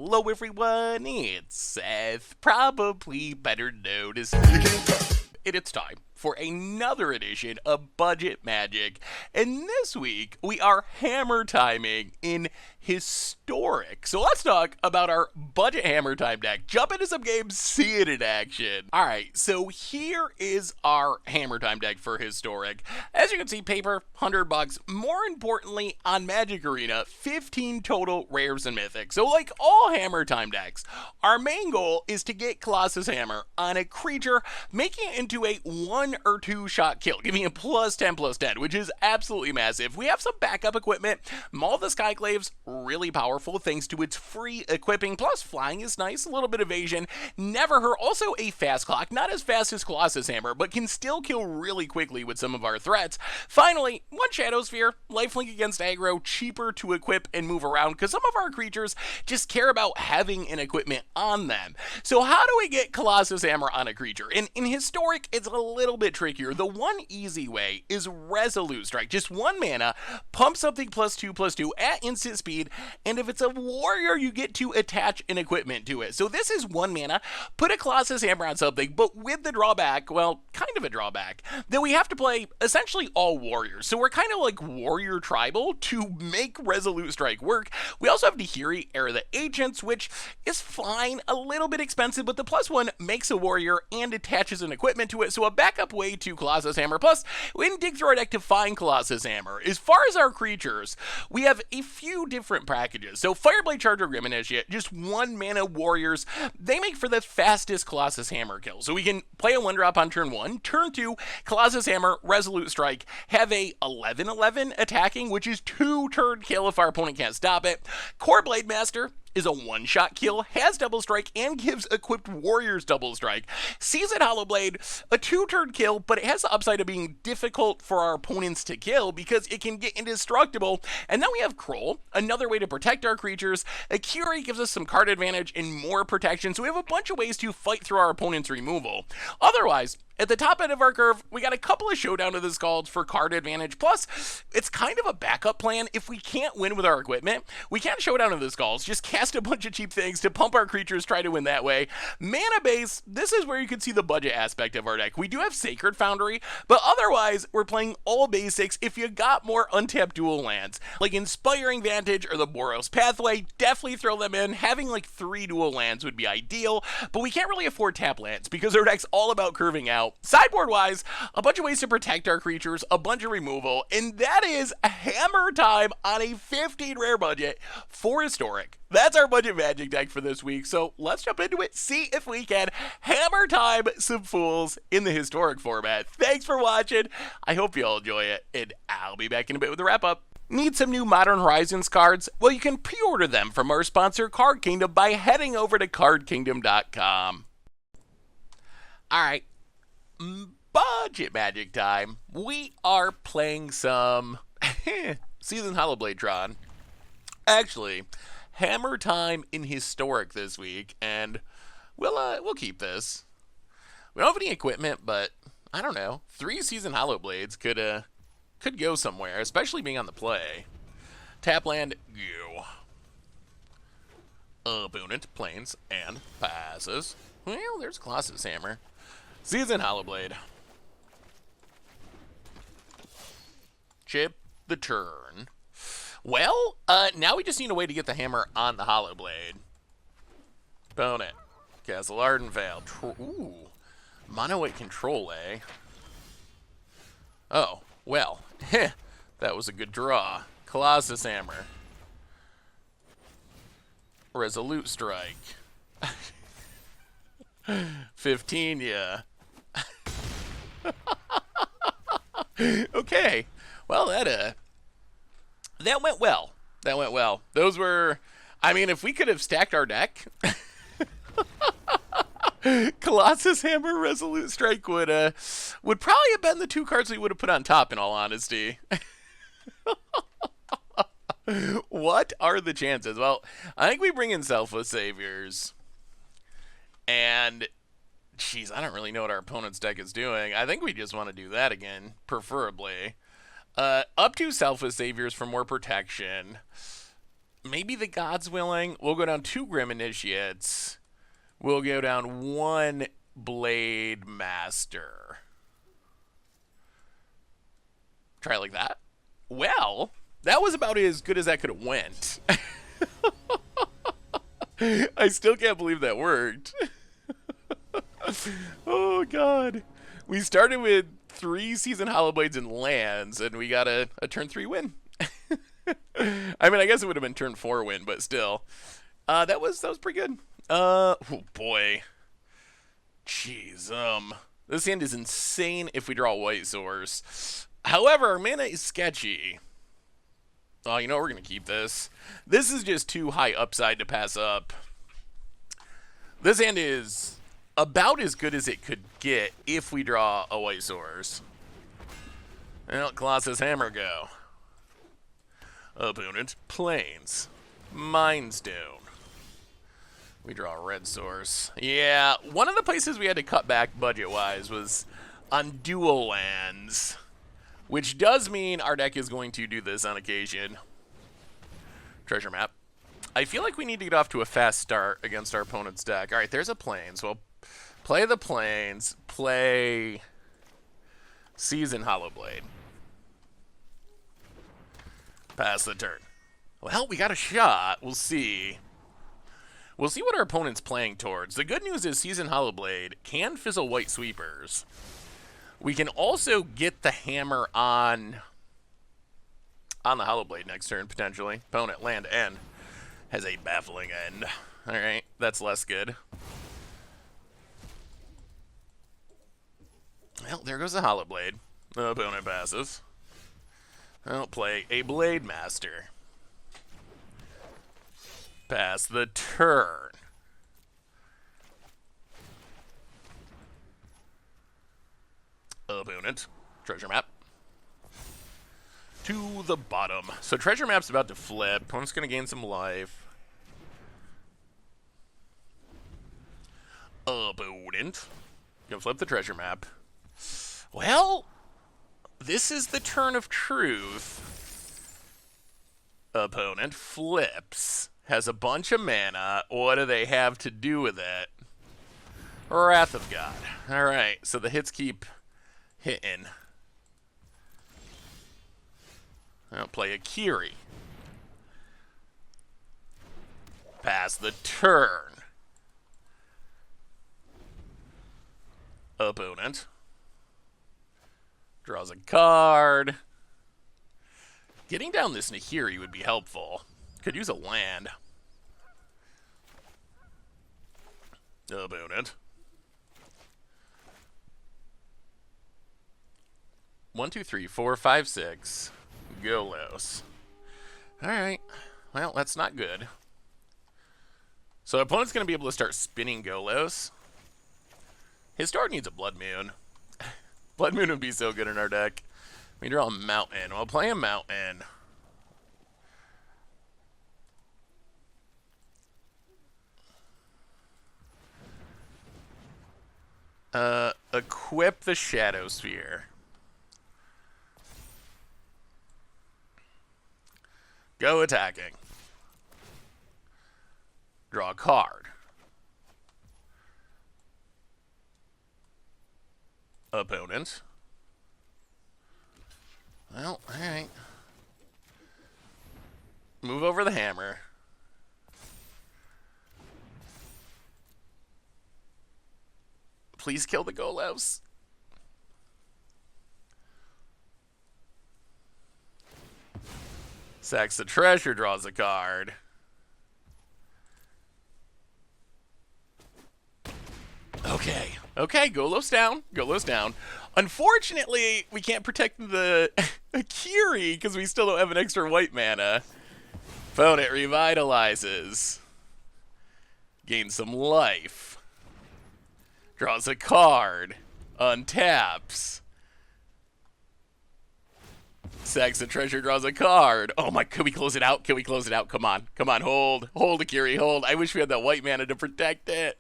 Hello everyone, it's Seth, probably better known as... It's time for another edition of Budget Magic, and this week we are hammer timing in Historic. So let's talk about our budget hammer time deck. Jump into some games, see it in action. Alright, so here is our hammer time deck for Historic. As you can see, paper, $100. More importantly, on Magic Arena, 15 total rares and mythics. So like all hammer time decks, our main goal is to get Colossus Hammer on a creature, making it into a 1 or 2 shot kill, giving it +10/+10, which is absolutely massive. We have some backup equipment. Maul the Skyclave's really powerful thanks to its free equipping, plus flying is nice, a little bit of evasion, never hurt, also a fast clock, not as fast as Colossus Hammer, but can still kill really quickly with some of our threats. Finally, 1 Shadow Sphere, lifelink against aggro, cheaper to equip and move around, because some of our creatures just care about having an equipment on them. So how do we get Colossus Hammer on a creature? In Historic, it's a little bit trickier. The one easy way is Resolute Strike. Just 1 mana, pump something +2/+2 at instant speed, and if it's a warrior, you get to attach an equipment to it. So this is 1 mana, put a Colossus Hammer on something, but with the drawback, well, kind of a drawback, that we have to play essentially all warriors. So we're kind of like warrior tribal to make Resolute Strike work. We also have Nahiri, Era of the Ancients, which is fine, a little bit expensive, but the +1 makes a warrior and attaches an equipment to it, so a backup way to Colossus Hammer. Plus, we can dig through our deck to find Colossus Hammer. As far as our creatures, we have a few different packages. So Fireblade Charger, Grim Initiate, just 1 mana warriors. They make for the fastest Colossus Hammer kill. So we can play a 1-drop on turn 1. Turn 2, Colossus Hammer, Resolute Strike, have a 11/11 attacking, which is 2-turn kill if our opponent can't stop it. Core Blade Master is a 1-shot kill, has double strike, and gives equipped warriors double strike. Seasoned Hollowblade, a 2-turn kill, but it has the upside of being difficult for our opponents to kill because it can get indestructible. And then we have Kroll, another way to protect our creatures. Akiri gives us some card advantage and more protection, so we have a bunch of ways to fight through our opponent's removal. Otherwise, at the top end of our curve, we got a couple of Showdown of the Skalds for card advantage. Plus, it's kind of a backup plan. If we can't win with our equipment, we can Showdown of the Skalds. Just cast a bunch of cheap things to pump our creatures, try to win that way. Mana base, this is where you can see the budget aspect of our deck. We do have Sacred Foundry, but otherwise, we're playing all basics. If you got more untapped dual lands, like Inspiring Vantage or the Boros Pathway, definitely throw them in. Having like 3 dual lands would be ideal, but we can't really afford tap lands because our deck's all about curving out. Sideboard wise, a bunch of ways to protect our creatures, a bunch of removal, and that is hammer time on a 15 rare budget for Historic. That's our budget Magic deck for this week, so let's jump into it, see if we can hammer time some fools in the Historic format. Thanks for watching, I hope you all enjoy it, and I'll be back in a bit with a wrap up. Need some new Modern Horizons cards? Well, you can pre-order them from our sponsor Card Kingdom by heading over to cardkingdom.com. Alright, budget Magic time. We are playing some Seasoned Hollowblade Tron. Actually, hammer time in Historic this week, and we'll keep this. We don't have any equipment, but I don't know. 3 Seasoned Hollowblades could go somewhere, especially being on the play. Tap land, go. Opponent planes and passes. Well, there's Colossus Hammer. Seasoned Hollowblade. Chip the turn. Well, now we just need a way to get the hammer on the Hollowblade. Opponent. Castle Ardenvale. Ooh. Mono white control, eh? Oh, well. That was a good draw. Colossus Hammer. Resolute Strike. 15, yeah. Okay. Well, that went well. That went well. Those were, I mean, if we could have stacked our deck, Colossus Hammer, Resolute Strike would probably have been the 2 cards we would have put on top, in all honesty. What are the chances? Well, I think we bring in Selfless Saviors. And, geez, I don't really know what our opponent's deck is doing. I think we just want to do that again, preferably. Up to Selfless Saviors for more protection. Maybe the gods willing. We'll go down 2 Grim Initiates. We'll go down 1 Blade Master. Try it like that. Well, that was about as good as that could have went. I still can't believe that worked. Oh, God. We started with 3 Seasoned Hollowblades and lands, and we got a turn 3 win. I mean, I guess it would have been turn 4 win, but still. That was pretty good. Oh, boy. Jeez, this hand is insane if we draw White Source. However, our mana is sketchy. Oh, you know, we're going to keep this. This is just too high upside to pass up. This hand is about as good as it could get if we draw a White Source. Well, Colossus Hammer go. Opponent, Plains. Mind Stone. We draw a red source. Yeah, one of the places we had to cut back budget-wise was on dual lands, which does mean our deck is going to do this on occasion. Treasure map. I feel like we need to get off to a fast start against our opponent's deck. All right, there's a Plains. Well, play the Plains. Play Seasoned Hollowblade. Pass the turn. Well, we got a shot. We'll see. We'll see what our opponent's playing towards. The good news is Seasoned Hollowblade can fizzle White Sweepers. We can also get the hammer on the Hollowblade next turn, potentially. Opponent, land, end. Has a baffling end. Alright, that's less good. Well, there goes the Hollowblade. The opponent passes. I'll play a Blade Master. Pass the turn. Opponent. Treasure map. To the bottom. So treasure map's about to flip. Opponent's going to gain some life. Opponent. Gonna flip the treasure map. Well, this is the turn of truth. Opponent flips. Has a bunch of mana. What do they have to do with it? Wrath of God. Alright, so the hits keep hitting. I'll play a Kiri. Pass the turn. Opponent draws a card. Getting down this Nahiri would be helpful. Could use a land. Opponent. 1, 2, 3, 4, 5, 6. Golos. Alright. Well, that's not good. So opponent's going to be able to start spinning Golos. His start needs a Blood Moon. Blood Moon would be so good in our deck. We draw a Mountain. We'll play a Mountain. Equip the Shadow Sphere. Go attacking. Draw a card. Opponent. Well, alright. Move over the hammer. Please kill the Golos. Sacks the treasure, draws a card. Okay. Okay, Golos down. Golos down. Unfortunately, we can't protect the Kiri because we still don't have an extra white mana. Opponent revitalizes. Gains some life. Draws a card. Untaps. Sacks the treasure, draws a card. Oh my, can we close it out? Can we close it out? Come on. Come on, hold. Hold, Akiri, hold. I wish we had that white mana to protect it.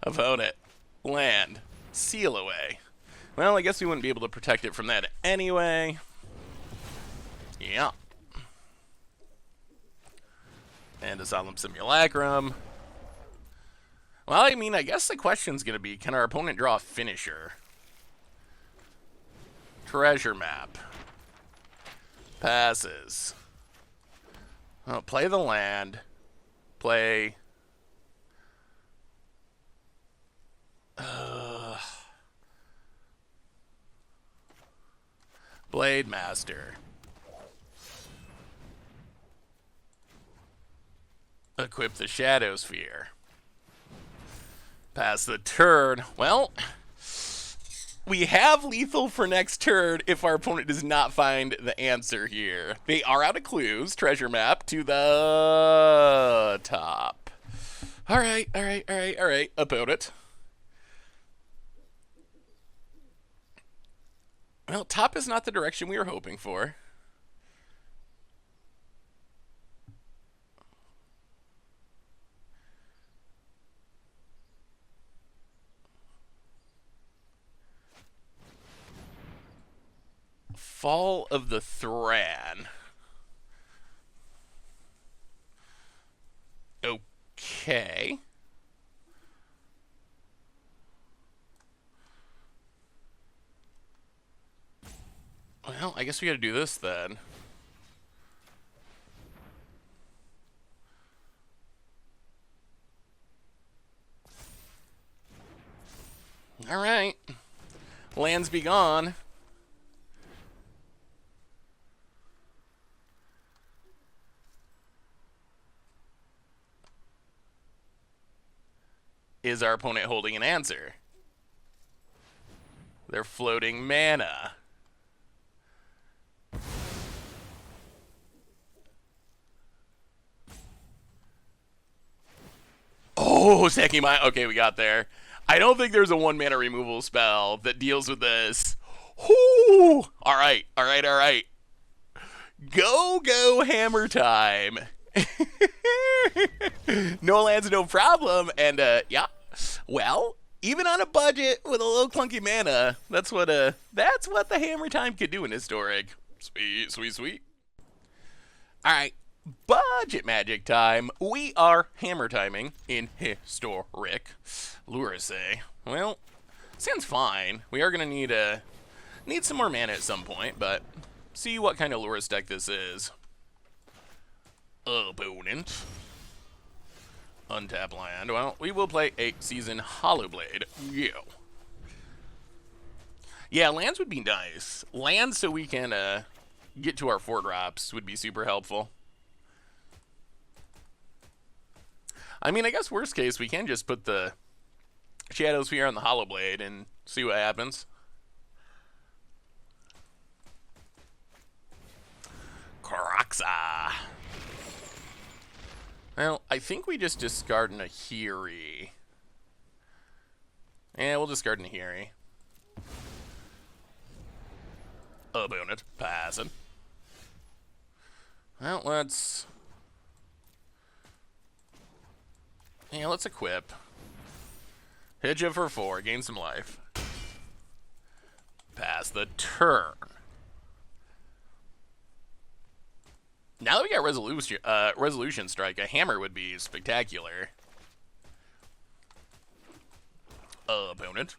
Opponent. Land. Seal away. Well, I guess we wouldn't be able to protect it from that anyway. Yeah. And a Solemn Simulacrum. Well, I mean, I guess the question's going to be, can our opponent draw a finisher? Treasure Map. Passes. Oh, play the land. Play... Blade Master. Equip the Shadow Sphere. Pass the turn. Well, we have lethal for next turn if our opponent does not find the answer here. They are out of clues. Treasure Map to the top. All right. Opponent. Well, top is not the direction we were hoping for. Fall of the Thran. Okay. Well, I guess we gotta do this then. Alright. Lands be gone. Is our opponent holding an answer? They're floating mana. Oh, Seki Mine. Okay, we got there. I don't think there's a 1-mana removal spell that deals with this. Whoo! Alright. Go, hammer time. No lands, no problem. And, yeah. Well, even on a budget with a little clunky mana, that's what the hammer time could do in Historic. Sweet. Alright. Budget magic time. We are hammer timing in Historic. Lurasay. Well, sounds fine. We are gonna need some more mana at some point, but see what kind of Lurus deck this is. Opponent. Untap land. Well, we will play 8-season Hollowblade. Yeah, lands would be nice. Lands so we can get to our 4-drops would be super helpful. I mean, I guess worst case, we can just put the Shadow Sphere on the Hollowblade and see what happens. Kroxa. Well, I think we just discard Nahiri. Yeah, we'll discard Nahiri. Opponent. Passing. Well, let's... Yeah, let's equip. Hit you for 4, gain some life. Pass the turn. Now that we got Resolution Strike, a hammer would be spectacular. Opponent.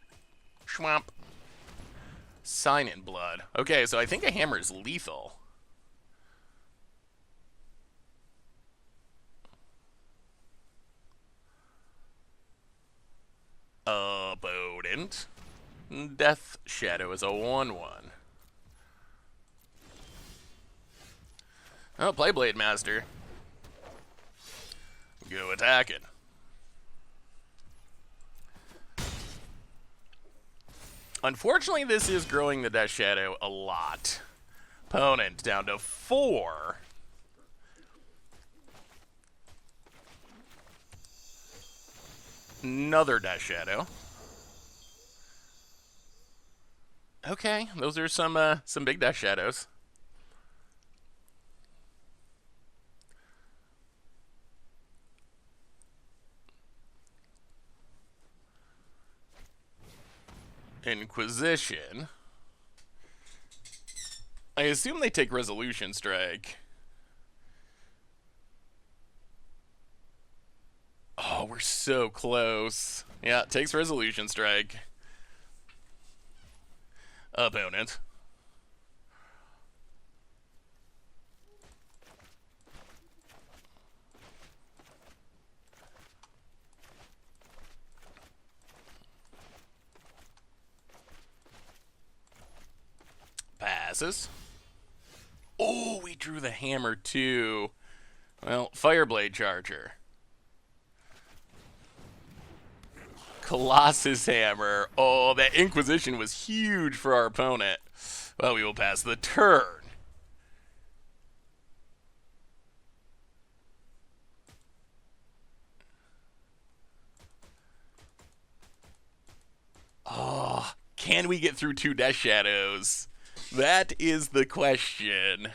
Schwamp. Sign in Blood. Okay, so I think a hammer is lethal. Opponent. Death Shadow is a 1/1. Oh, play Blade Master. Go attacking. Unfortunately, this is growing the Death Shadow a lot. Opponent down to 4. Another Death Shadow. Okay, those are some big Death Shadows. Inquisition. I assume they take Resolution Strike. we're so close. Yeah, takes Resolution Strike. Opponent. Passes. Oh, we drew the hammer too. Well, Fireblade Charger. Colossus Hammer. Oh, that Inquisition was huge for our opponent. Well, we will pass the turn. Oh, can we get through 2 Death Shadows? That is the question.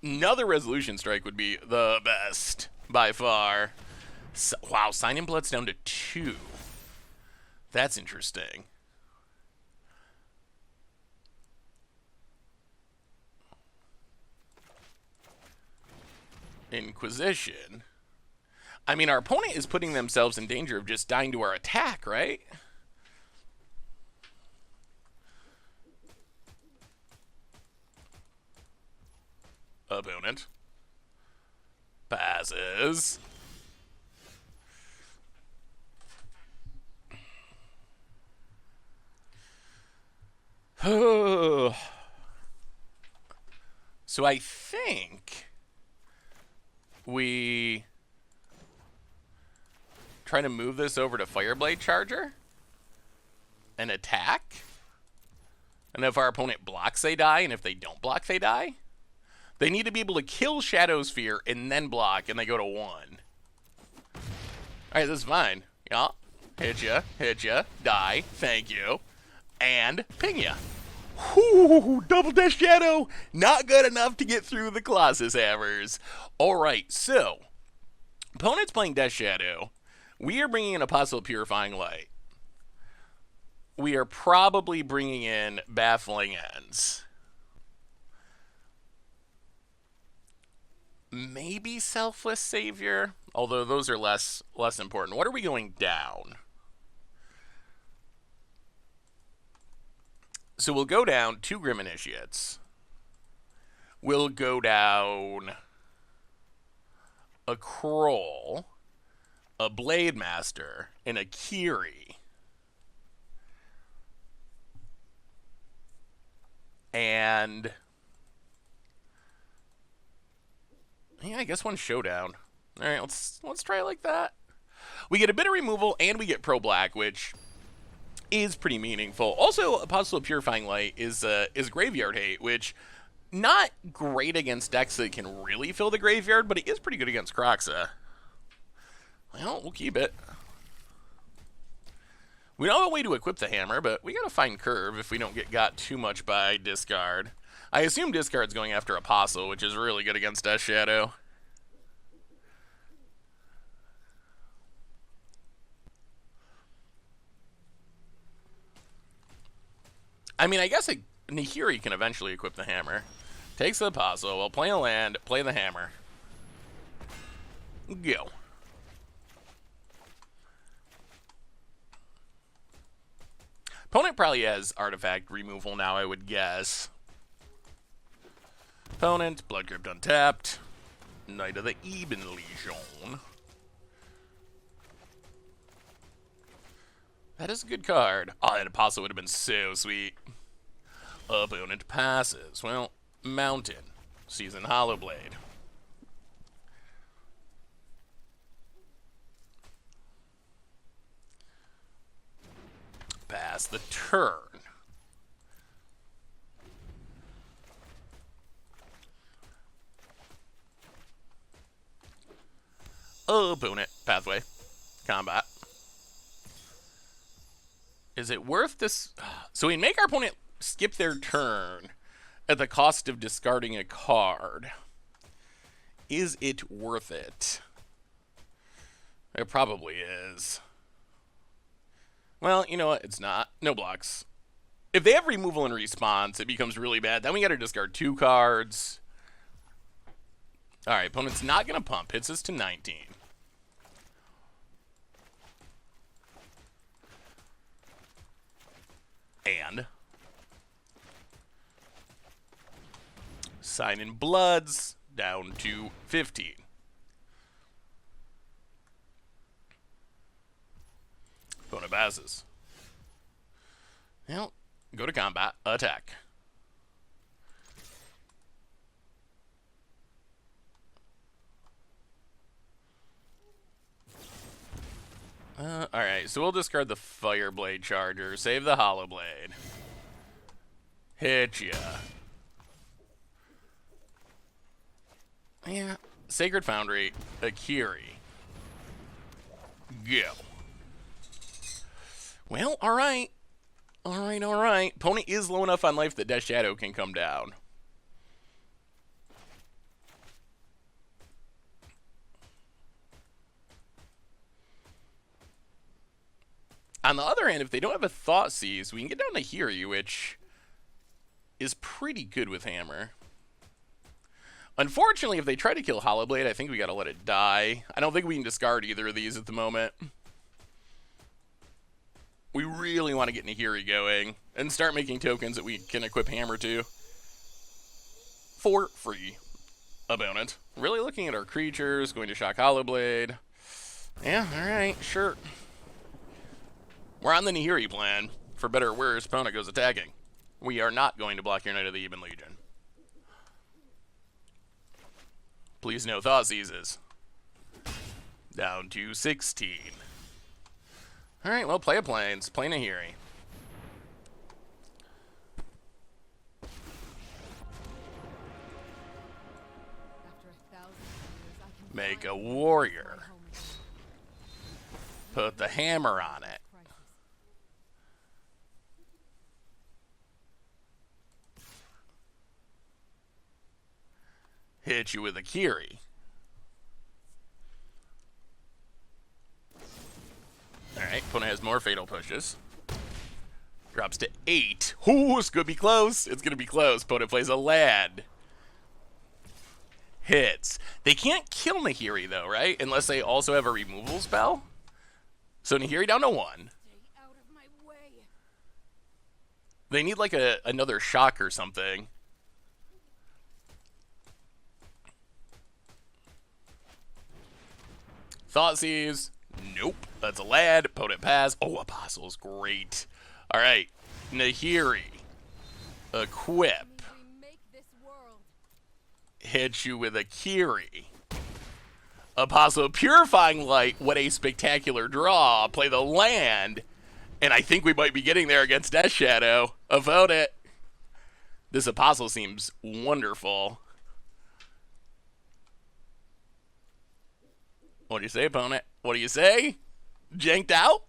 Another Resolution Strike would be the best, by far. So, wow, Sign in Blood's down to 2. That's interesting. Inquisition. I mean, our opponent is putting themselves in danger of just dying to our attack, right? Opponent. Passes. So I think we try to move this over to Fireblade Charger and attack. And if our opponent blocks, they die. And if they don't block, they die. They need to be able to kill Shadow Sphere and then block, and they go to 1. All right, this is fine. Yeah. Hit ya, die, thank you, and ping ya. Whoo, double Death Shadow. Not good enough to get through the Colossus Hammers. All right, so opponent's playing Death Shadow. We are bringing in Apostle Purifying Light. We are probably bringing in Baffling Ends. Maybe Selfless Savior, although those are less important. What are we going down? So we'll go down 2 Grim Initiates. We'll go down a Kroll, a Blade Master, and a Kiri. And yeah, I guess 1 Showdown. All right, let's try it like that. We get a bit of removal and we get Pro Black, which is pretty meaningful. Also, Apostle of Purifying Light is Graveyard Hate, which not great against decks that can really fill the graveyard, but it is pretty good against Kroxa. Well, we'll keep it. We don't have a way to equip the hammer, but we gotta find curve if we don't get got too much by discard. I assume discard's going after Apostle, which is really good against Death Shadow. I mean, I guess Nihiri can eventually equip the hammer. Takes the Apostle, we'll play a land, play the hammer. Go. Opponent probably has artifact removal now, I would guess. Opponent, Blood Crypt untapped. Knight of the Eben Legion. That is a good card. Oh, that Apostle would have been so sweet. Opponent passes. Well, Mountain. Season Hollowblade. Pass the turn. Opponent. Pathway. Combat. Is it worth this? So we make our opponent skip their turn at the cost of discarding a card. Is it worth it? It probably is. Well, you know what? It's not. No blocks. If they have removal and response, it becomes really bad. Then we got to discard 2 cards. Alright, opponent's not going to pump. Hits us to 19. And Sign in Bloods down to 15. Opponent passes. Well, go to combat, attack. Alright, so we'll discard the Fireblade Charger, save the Hollow Blade. Hit ya. Yeah. Sacred Foundry, Akiri. Go. Well, alright. Alright. Opponent is low enough on life that Death Shadow can come down. On the other hand, if they don't have a Thoughtseize, we can get down to Hiri, which is pretty good with Hammer. Unfortunately, if they try to kill Hollowblade, I think we gotta let it die. I don't think we can discard either of these at the moment. We really want to get Nahiri going and start making tokens that we can equip Hammer to. For free. Opponent. Really looking at our creatures, going to shock Hollowblade. Yeah, alright, sure. We're on the Nahiri plan. For better or worse, opponent goes attacking. We are not going to block your Knight of the Ebon Legion. Please no Thoughtseizes. Down to 16. Alright, well, play a Plains. Play Nahiri. Make a warrior. Put the hammer on it. Hit you with a Kiri. Alright, opponent has more fatal pushes. Drops to 8. Ooh, it's gonna be close. It's gonna be close. Opponent plays a lad. Hits. They can't kill Nahiri though, right? Unless they also have a removal spell. So Nahiri down to 1. They need like another shock or something. Thoughtseize. Nope. That's a lad. Opponent pass. Oh, Apostle's great. Alright. Nahiri. Equip. Hit you with a Kiri. Apostle Purifying Light. What a spectacular draw. Play the land. And I think we might be getting there against Death Shadow. Opponent. This Apostle seems wonderful. What do you say, opponent? What do you say? Janked out?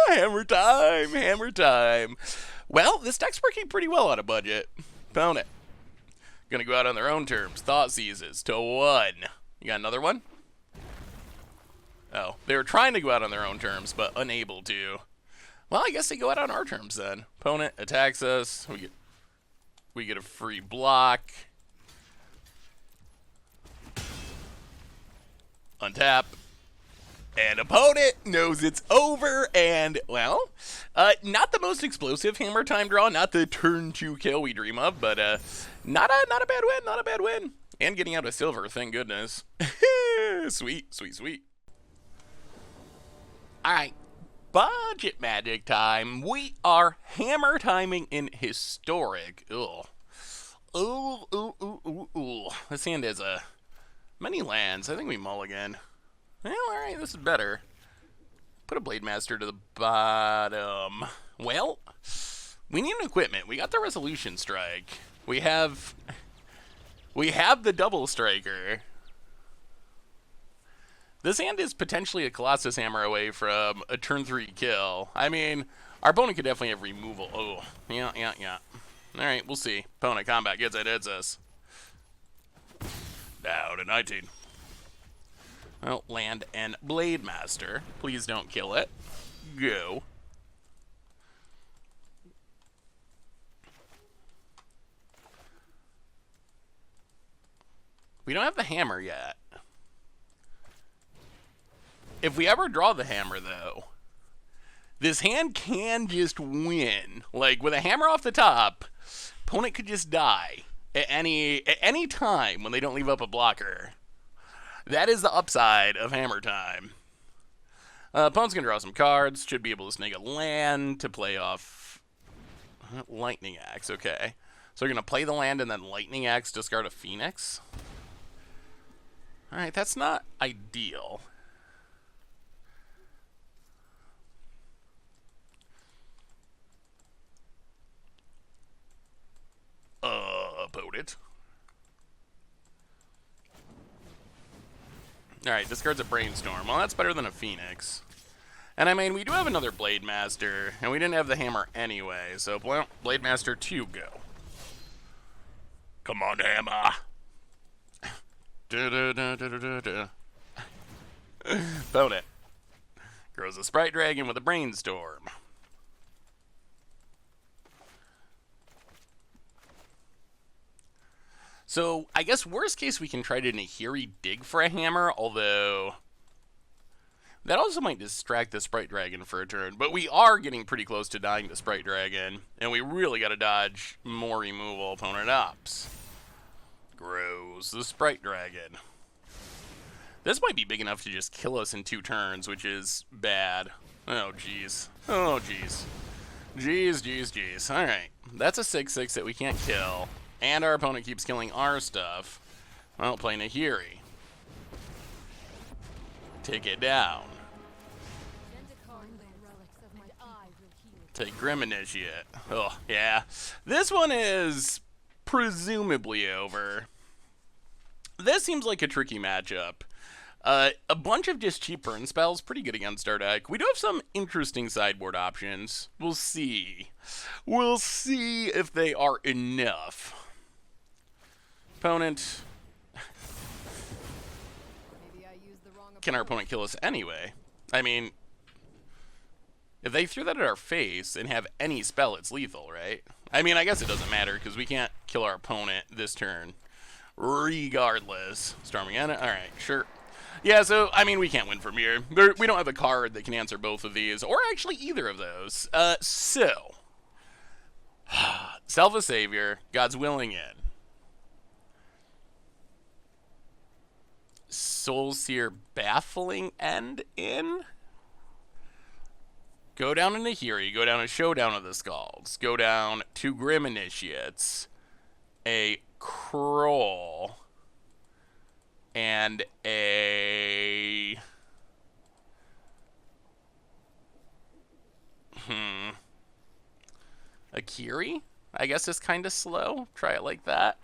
Hammer time, hammer time. Well, this deck's working pretty well on a budget. Opponent. Gonna go out on their own terms. Thoughtseizes to 1. You got another one? Oh, they were trying to go out on their own terms, but unable to. Well, I guess they go out on our terms then. Opponent attacks us. We get a free block. Untap. And opponent knows it's over, and, well, not the most explosive hammer time draw, not the turn 2 kill we dream of, but not a bad win, not a bad win. And getting out of silver, thank goodness. Sweet, sweet, sweet. Alright, budget magic time. We are hammer timing in historic. Ugh. Ooh. This hand has many lands. I think we mulligan. Well, alright, this is better. Put a Blade Master to the bottom. Well, we need an equipment. We got the Resolution Strike. We have the Double Striker. This hand is potentially a Colossus Hammer away from a turn 3 kill. I mean, our opponent could definitely have removal. Oh, yeah. Alright, we'll see. Opponent combat gets it, hits us. Down to 19. Well, land and Blade Master. Please don't kill it. Go. We don't have the hammer yet. If we ever draw the hammer, though, this hand can just win. Like, with a hammer off the top, opponent could just die at any time when they don't leave up a blocker. That is the upside of hammer time. Opponent's going to draw some cards. Should be able to snake a land to play off Lightning Axe. Okay. So we're going to play the land and then Lightning Axe, discard a Phoenix. Alright, that's not ideal. Opponent. Alright, discards a Brainstorm. Well, that's better than a Phoenix. And I mean, we do have another Blade Master, and we didn't have the hammer anyway, so Blade Master 2, go. Come on, hammer. Opponent. Grows a Sprite Dragon with a Brainstorm. So, I guess worst case we can try to Nahiri dig for a hammer, although that also might distract the Sprite Dragon for a turn. But we are getting pretty close to dying to Sprite Dragon, and we really got to dodge more removal. Opponent ops. Grows the Sprite Dragon. This might be big enough to just kill us in 2 turns, which is bad. Oh, jeez. Oh, jeez. Jeez, jeez, jeez. Alright. That's a 6/6 that we can't kill. And our opponent keeps killing our stuff. Well, play Nahiri. Take it down. Take Grim Initiate. Oh, yeah. This one is presumably over. This seems like a tricky matchup. A bunch of just cheap burn spells, pretty good against our deck. We do have some interesting sideboard options. We'll see. We'll see if they are enough. Opponent. Can our opponent kill us anyway? I mean, if they threw that at our face and have any spell, it's lethal, right? I mean, I guess it doesn't matter because we can't kill our opponent this turn regardless. Storming in it? Alright, sure. Yeah, so, I mean, we can't win from here. We don't have a card that can answer both of these, or actually either of those. So, Self Savior, God's Willing in. Soulseer Baffling End in. Go down to Nahiri, go down to Showdown of the Skulls, go down 2 Grim Initiates, a Kroll, and a... Akiri? I guess is kind of slow. Try it like that.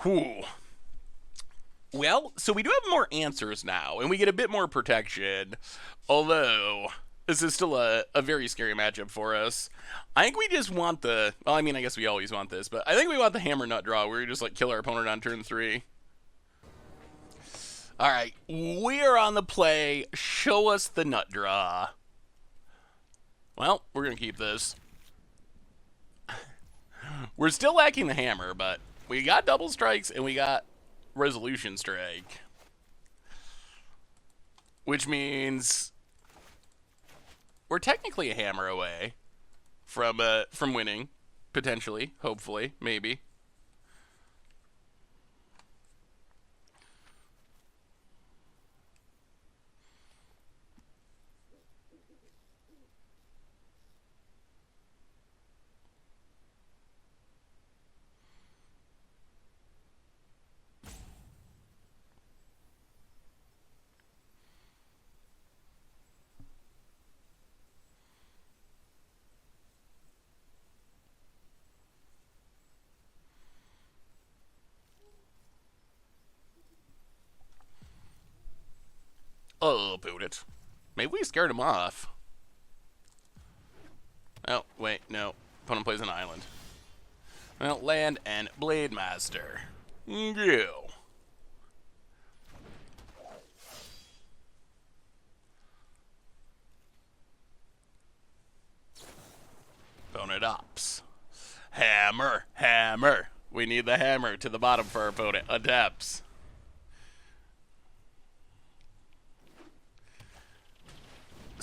Whew. Well, so we do have more answers now, and we get a bit more protection, although this is still a very scary matchup for us. I think we just want the, well, I mean, I guess we always want this, but I think we want the hammer nut draw, where we just, like, kill our opponent on turn 3. Alright, we are on the play. Show us the nut draw. Well, we're going to keep this. We're still lacking the hammer, but we got double strikes, and we got Resolution Strike, which means we're technically a hammer away from winning, potentially, hopefully, maybe. Oh, boot it. Maybe we scared him off. Oh, wait, no. Opponent plays an island. Well, land and Blade Master. Go. Opponent ops. Hammer, hammer. We need the hammer to the bottom for our opponent. Adepts.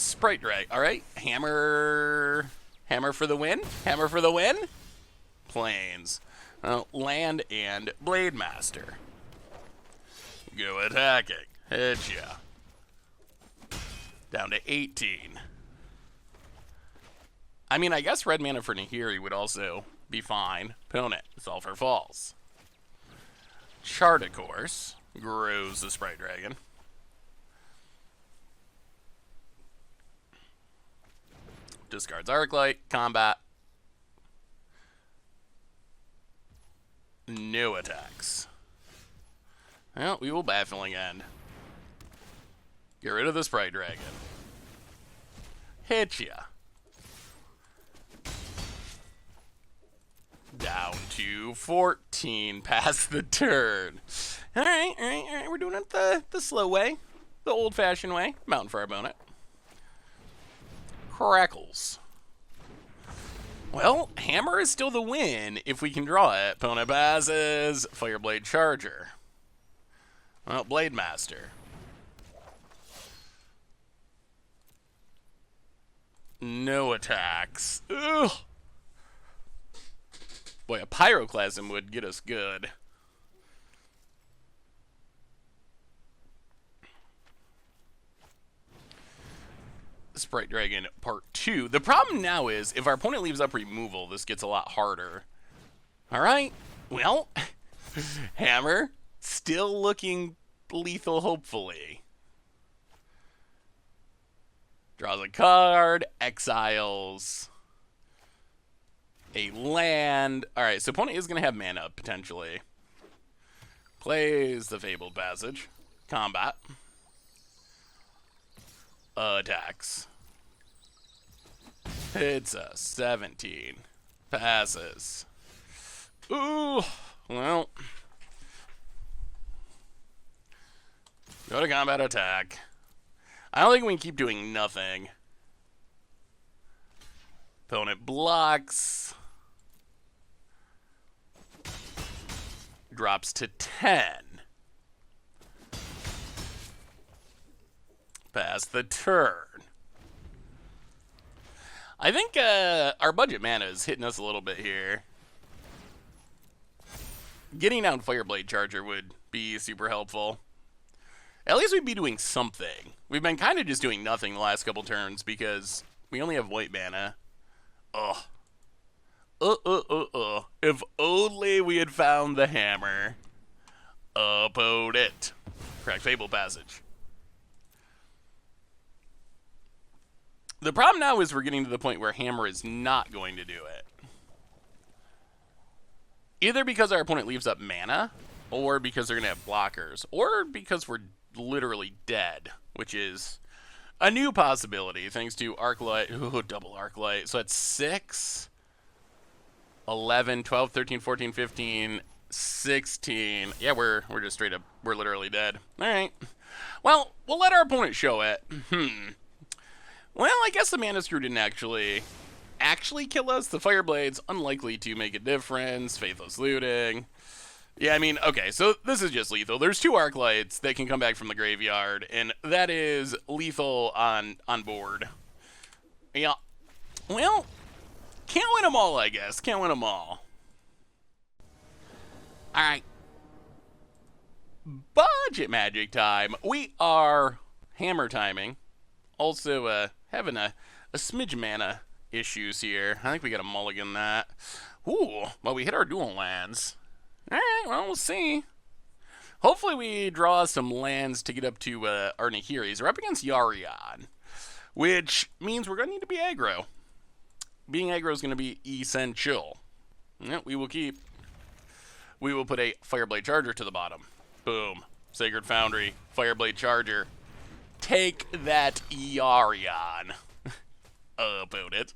Sprite Drag. All right, hammer for the win. Hammer for the win. Plains. Land and Blade Master. Go attacking. Hit ya. Down to 18. I mean, I guess red mana for Nahiri would also be fine. Opponent. Solve for falls. Chart, of course. Grows the Sprite Dragon. Discards Arclight. Combat. No attacks. Well, we will Baffling End. Get rid of the Sprite Dragon. Hit ya. Down to 14 past the turn. Alright. We're doing it the slow way. The old-fashioned way. Mountain for our opponent. Crackles. Well, hammer is still the win if we can draw it. Opponent passes. Fireblade Charger. Well, Blade Master. No attacks. Ugh. Boy, a Pyroclasm would get us good. Sprite Dragon Part 2. The problem now is, if our opponent leaves up removal, this gets a lot harder. Alright, well, hammer, still looking lethal, hopefully. Draws a card, exiles a land. Alright, so opponent is going to have mana, potentially. Plays the Fabled Passage. Combat. Attacks. Hits a 17. Passes. Ooh, well. Go to combat attack. I don't think we can keep doing nothing. Opponent blocks. Drops to 10. Pass the turn. I think our budget mana is hitting us a little bit here. Getting down Fireblade Charger would be super helpful. At least we'd be doing something. We've been kind of just doing nothing the last couple turns because we only have white mana. Ugh. If only we had found the hammer. Upload it. Crack Fable Passage. The problem now is we're getting to the point where hammer is not going to do it. Either because our opponent leaves up mana, or because they're going to have blockers, or because we're literally dead, which is a new possibility thanks to Arclight. Ooh, double Arclight. So that's 6, 11, 12, 13, 14, 15, 16. Yeah, we're just straight up, we're literally dead. All right. Well, we'll let our opponent show it. Well, I guess the Mana Screw didn't actually kill us. The Fireblade's unlikely to make a difference. Faithless Looting. Yeah, I mean, okay, so this is just lethal. There's 2 Arclights that can come back from the graveyard, and that is lethal on board. Yeah. Well, can't win them all, I guess. Can't win them all. All right. Budget Magic time. We are hammer timing. Also, having a smidge mana issues here. I think we got to mulligan that. Ooh, well, we hit our dual lands. All right, well, we'll see. Hopefully we draw some lands to get up to our Nahiris. We're up against Yarion, which means we're going to need to be aggro. Being aggro is going to be essential. Yeah, we will put a Fireblade Charger to the bottom. Boom. Sacred Foundry, Fireblade Charger. Take that, Yarion. About it.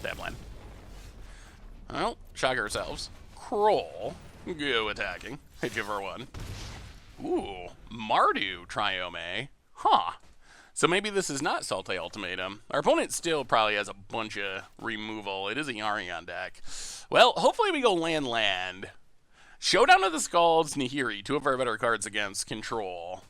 That one. Well, shock ourselves. Kroll. Go attacking. Hit you for 1. Ooh. Mardu Triome. Huh. So maybe this is not Salty Ultimatum. Our opponent still probably has a bunch of removal. It is a Yarion deck. Well, hopefully we go land. Showdown of the Scalds, Nahiri. 2 of our better cards against control.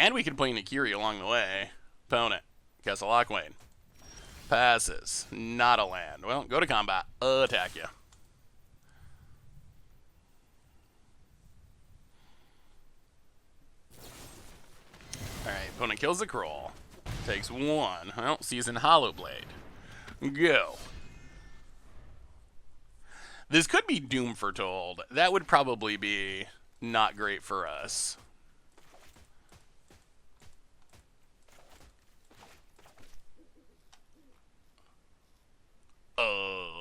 And we can play Nakiri along the way. Opponent. Castle Lockwain. Passes. Not a land. Well, go to combat. Attack you. Alright, opponent kills the Kroll. Takes 1. Well, Season Hollowblade. Go. This could be Doom Foretold. That would probably be not great for us.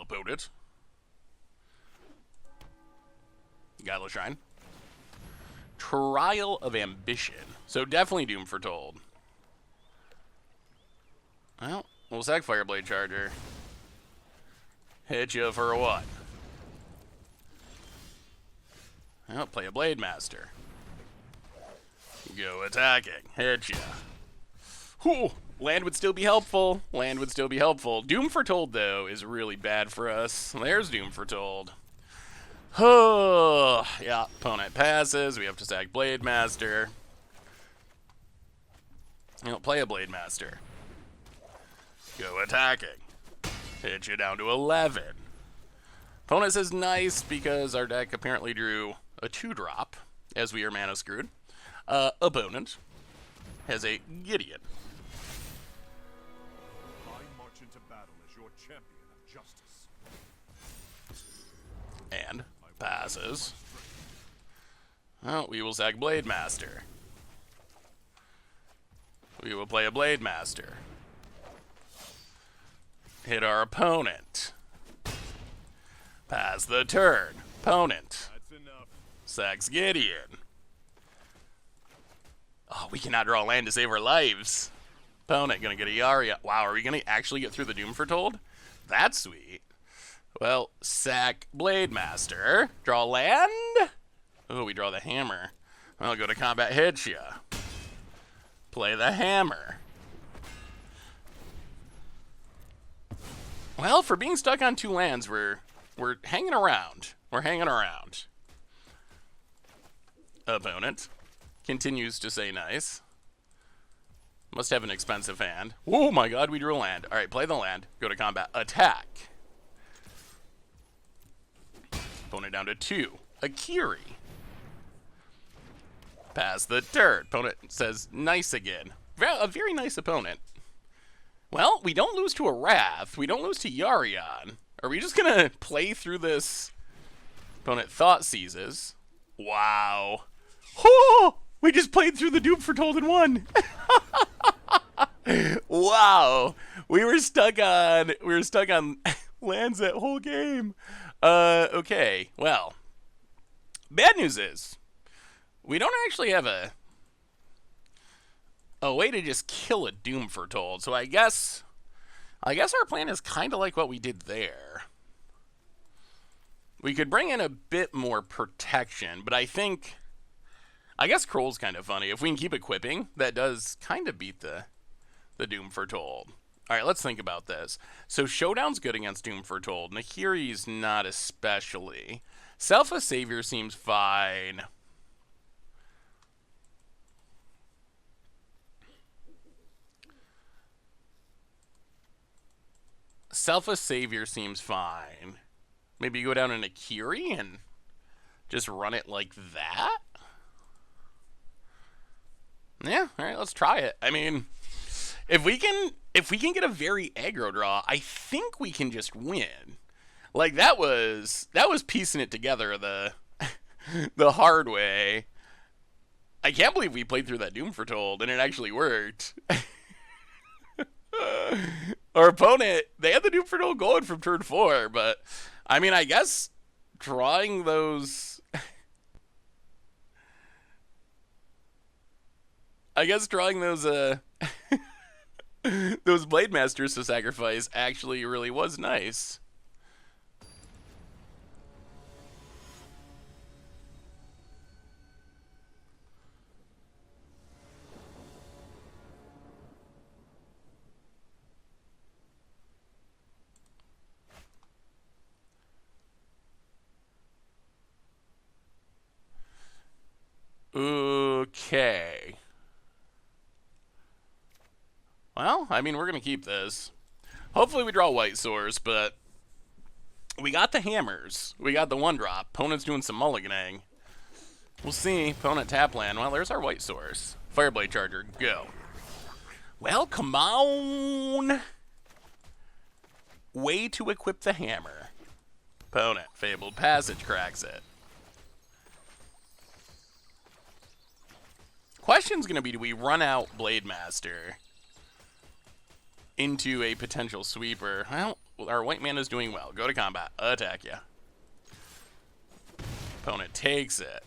Opponent. Godless Shrine. Trial of Ambition. So definitely Doom Foretold. Well, we'll sack Fireblade Charger. Hit you for a what? Well, play a Blade Master. Go attacking. Hit ya. Whew. Land would still be helpful. Land would still be helpful. Doom Foretold, though, is really bad for us. There's Doom Foretold. Oh, yeah, opponent passes. We have to sack Blade Master. You know, play a Blade Master. Go attacking. Hit you down to 11. Opponent says nice because our deck apparently drew a 2-drop as we are mana screwed. Opponent has a Gideon. I march into battle as your champion of justice. And passes. Well, we will sack Blade Master. We will play a Blade Master. Hit our opponent. Pass the turn. Opponent. That's enough. Sacks Gideon. Oh, we cannot draw land to save our lives. Opponent gonna get a Yaria. Wow, are we gonna actually get through the Doom Foretold? That's sweet. Well, sack Blade Master. Draw land. Oh, we draw the hammer. Well, go to combat, hit ya. Play the hammer. Well, for being stuck on 2 lands, we're hanging around. We're hanging around. Opponent continues to say nice. Must have an expensive hand. Oh my god, we drew a land. Alright, play the land. Go to combat. Attack. Opponent down to 2. Akiri. Pass the turn. Opponent says nice again. A very nice opponent. Well, we don't lose to a Wrath. We don't lose to Yarion. Are we just gonna play through this? Opponent thought seizes. Wow. Oh, we just played through the Doom Foretold and won. Wow. We were stuck on lands that whole game. Okay. Well, bad news is we don't actually have a way to just kill a Doom Foretold. So I guess our plan is kind of like what we did there. We could bring in a bit more protection, but I guess Kroll's kind of funny. If we can keep equipping, that does kind of beat the Doom Foretold. All right, let's think about this. So Showdown's good against Doom Foretold. Nahiri's not especially. Self a Savior seems fine. Self a Savior seems fine. Maybe you go down in Akiri and just run it like that? Yeah, alright, let's try it. I mean, if we can get a very aggro draw, I think we can just win. Like that was piecing it together the the hard way. I can't believe we played through that Doom Foretold and it actually worked. Our opponent, they had the Doom Foretold going from turn 4, but I mean, I guess drawing those those Blade Masters to sacrifice actually really was nice. Okay. Well, I mean, we're going to keep this. Hopefully we draw white source, but we got the hammers. We got the 1-drop. Opponent's doing some mulliganing. We'll see. Opponent tap land. Well, there's our white source. Fireblade Charger, go. Well, come on. Way to equip the hammer. Opponent, Fabled Passage, cracks it. Question's going to be, do we run out Blade Master into a potential sweeper? Well, our white mana's doing well. Go to combat. Attack ya. Opponent takes it.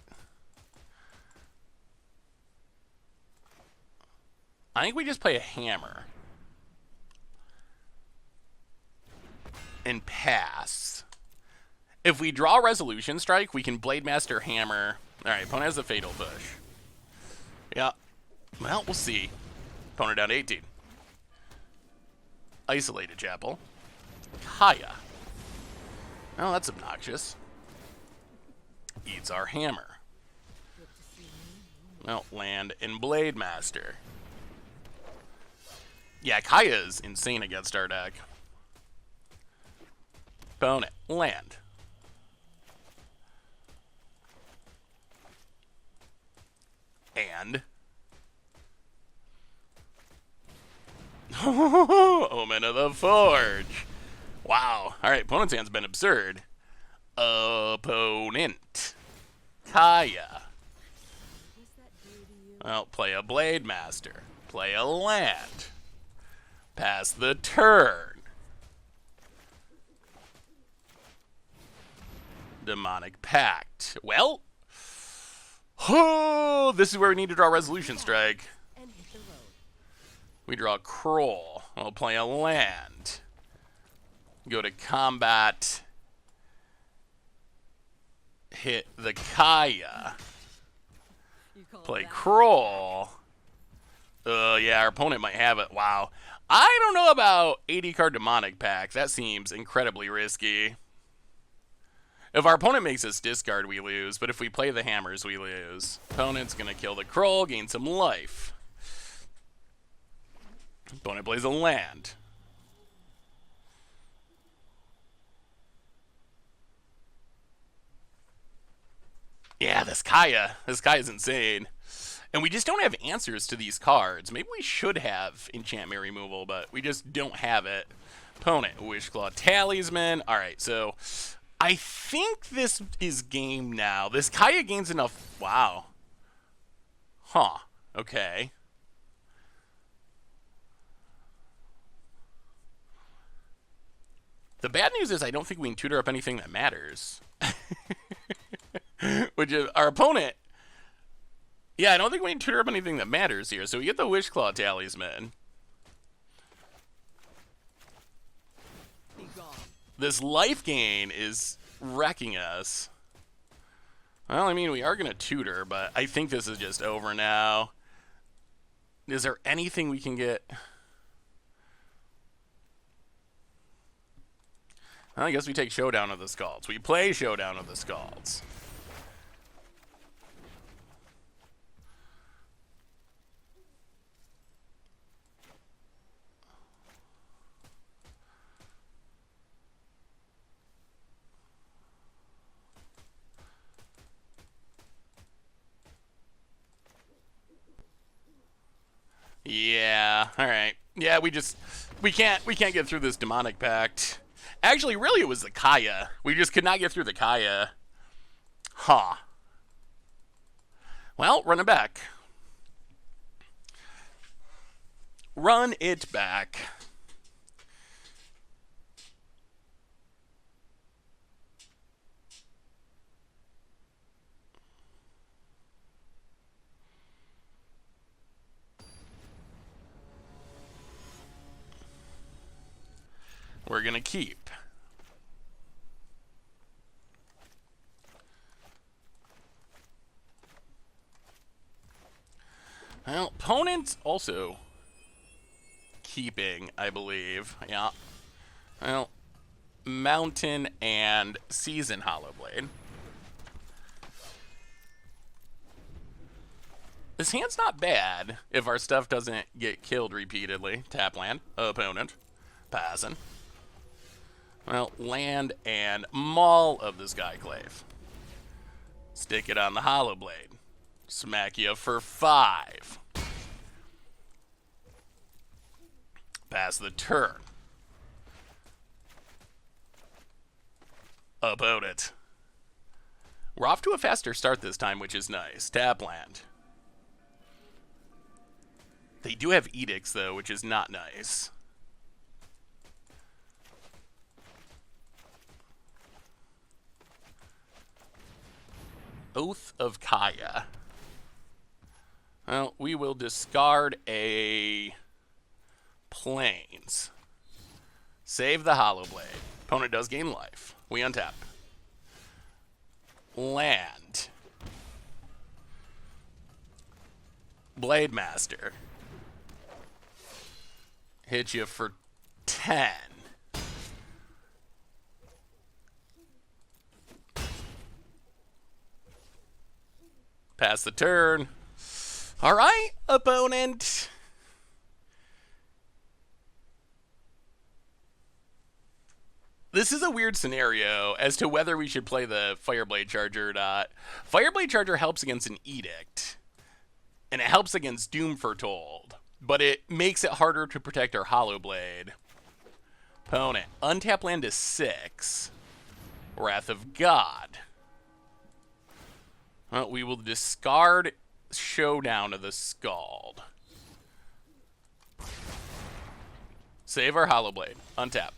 I think we just play a hammer. And pass. If we draw Resolution Strike, we can Blade Master Hammer. Alright, opponent has a Fatal Push. Yeah. Well, we'll see. Opponent down to 18. Isolated Chapel. Kaya. Oh, that's obnoxious. Eats our hammer. Well, land and Blade Master. Yeah, Kaya is insane against our deck. Opponent, land. And Omen of the Forge. Wow. Alright, opponent's hand's been absurd. Opponent. Kaya. Well, play a Blade Master. Play a land. Pass the turn. Demonic Pact. Well, oh, this is where we need to draw Resolution Strike. We draw Kroll. We'll play a land. Go to combat. Hit the Kaya. Play Kroll. Yeah, our opponent might have it. Wow. I don't know about 80-card Demonic Pact. That seems incredibly risky. If our opponent makes us discard, we lose. But if we play the hammers, we lose. Opponent's going to kill the Kroll, gain some life. Opponent plays a land. Yeah, this Kaya. This Kaya's insane. And we just don't have answers to these cards. Maybe we should have enchantment removal, but we just don't have it. Opponent, Wishclaw Talisman. Alright, so I think this is game now. This Kaya gains enough. Wow. Huh. Okay. The bad news is I don't think we can tutor up anything that matters. Which is our opponent. Yeah, I don't think we can tutor up anything that matters here. So we get the Wishclaw Talisman. This life gain is wrecking us. Well, I mean, we are going to tutor, but I think this is just over now. Is there anything we can get? Well, I guess we take Showdown of the Scalds. We play Showdown of the Scalds. Yeah, alright. Yeah, we can't get through this Demonic Pact. Actually, really it was the Kaya. We just could not get through the Kaya. Huh. Well, run it back. Run it back. We're going to keep. Well, opponent's also keeping, I believe. Yeah. Well, Mountain and Season Hollowblade. This hand's not bad if our stuff doesn't get killed repeatedly. Tap land, opponent, passing. Well, land and Maul of the Skyclave. Stick it on the Hollow Blade. Smack you for 5. Pass the turn. Opponent. We're off to a faster start this time, which is nice. Tap land. They do have edicts, though, which is not nice. Oath of Kaya. Well, we will discard a Plains. Save the Hollow Blade. Opponent does gain life. We untap. Land. Blade Master. Hit you for 10. Pass the turn. All right, opponent. This is a weird scenario as to whether we should play the Fireblade Charger or not. Fireblade Charger helps against an Edict, and it helps against Doom Foretold, but it makes it harder to protect our Hollow Blade. Opponent, untap land to 6. Wrath of God. Well, we will discard Showdown of the Scald. Save our Hollow Blade. Untap.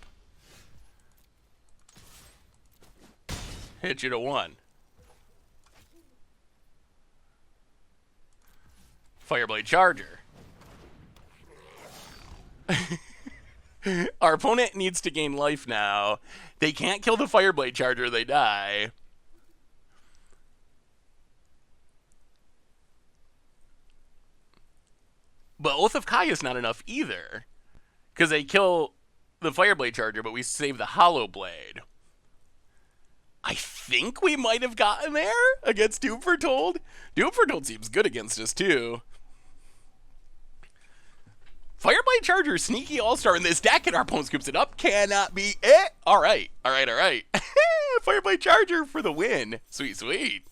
Hit you to 1. Fireblade Charger. Our opponent needs to gain life now. They can't kill the Fireblade Charger, they die. But Oath of Kaya is not enough either. Because they kill the Fireblade Charger, but we save the Hollow Blade. I think we might have gotten there against Doom Foretold. Doom Foretold seems good against us, too. Fireblade Charger, sneaky all-star in this deck, and our opponent scoops it up. Cannot be it. All right. Fireblade Charger for the win. Sweet, sweet.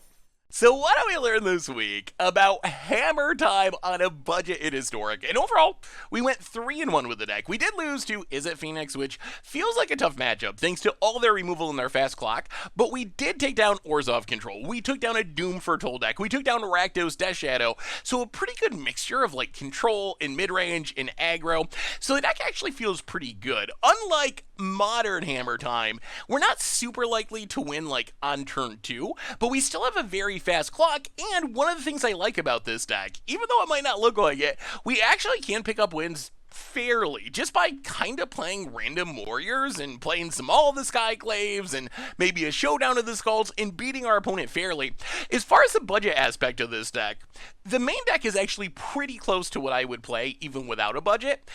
So what do we learn this week about Hammer Time on a budget in Historic? And overall, we went 3-1 with the deck. We did lose to Is It Phoenix, which feels like a tough matchup thanks to all their removal and their fast clock, but we did take down Orzhov Control. We took down a Doom Foretold deck. We took down Rakdos Death Shadow. So a pretty good mixture of like control and mid-range and aggro. So the deck actually feels pretty good. Unlike modern Hammer Time, we're not super likely to win like on turn 2, but we still have a very fast clock, and one of the things I like about this deck, even though it might not look like it, we actually can pick up wins fairly just by kind of playing random warriors and playing some All of the Skyclaves and maybe a Showdown of the Skulls and beating our opponent fairly. As far as the budget aspect of this deck, the main deck is actually pretty close to what I would play even without a budget,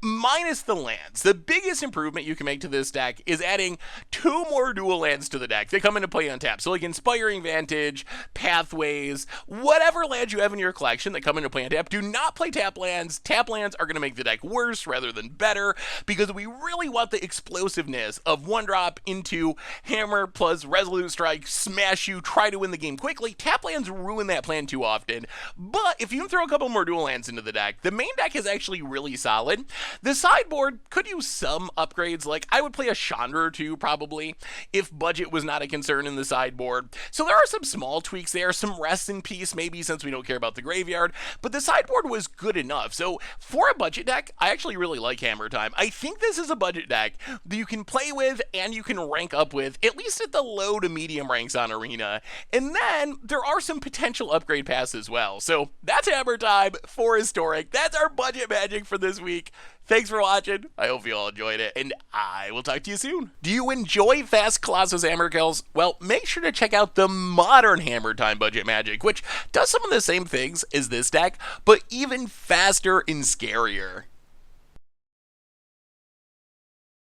minus the lands. The biggest improvement you can make to this deck is adding 2 more dual lands to the deck. They come into play on tap. So like Inspiring Vantage, Pathways, whatever lands you have in your collection that come into play on tap, do not play tap lands. Tap lands are going to make the deck worse rather than better because we really want the explosiveness of 1-drop into Hammer plus Resolute Strike, smash you, try to win the game quickly. Tap lands ruin that plan too often. But if you can throw a couple more dual lands into the deck, the main deck is actually really solid. The sideboard could use some upgrades, like I would play a Chandra or 2 probably, if budget was not a concern in the sideboard. So there are some small tweaks there, some rest in peace maybe since we don't care about the graveyard, but the sideboard was good enough. So for a budget deck, I actually really like Hammer Time. I think this is a budget deck that you can play with and you can rank up with, at least at the low to medium ranks on Arena. And then there are some potential upgrade paths as well. So that's Hammer Time for Historic. That's our budget magic for this week. Thanks for watching. I hope you all enjoyed it, and I will talk to you soon. Do you enjoy fast Colossus Hammer kills? Well, make sure to check out the modern Hammer Time budget magic, which does some of the same things as this deck, but even faster and scarier.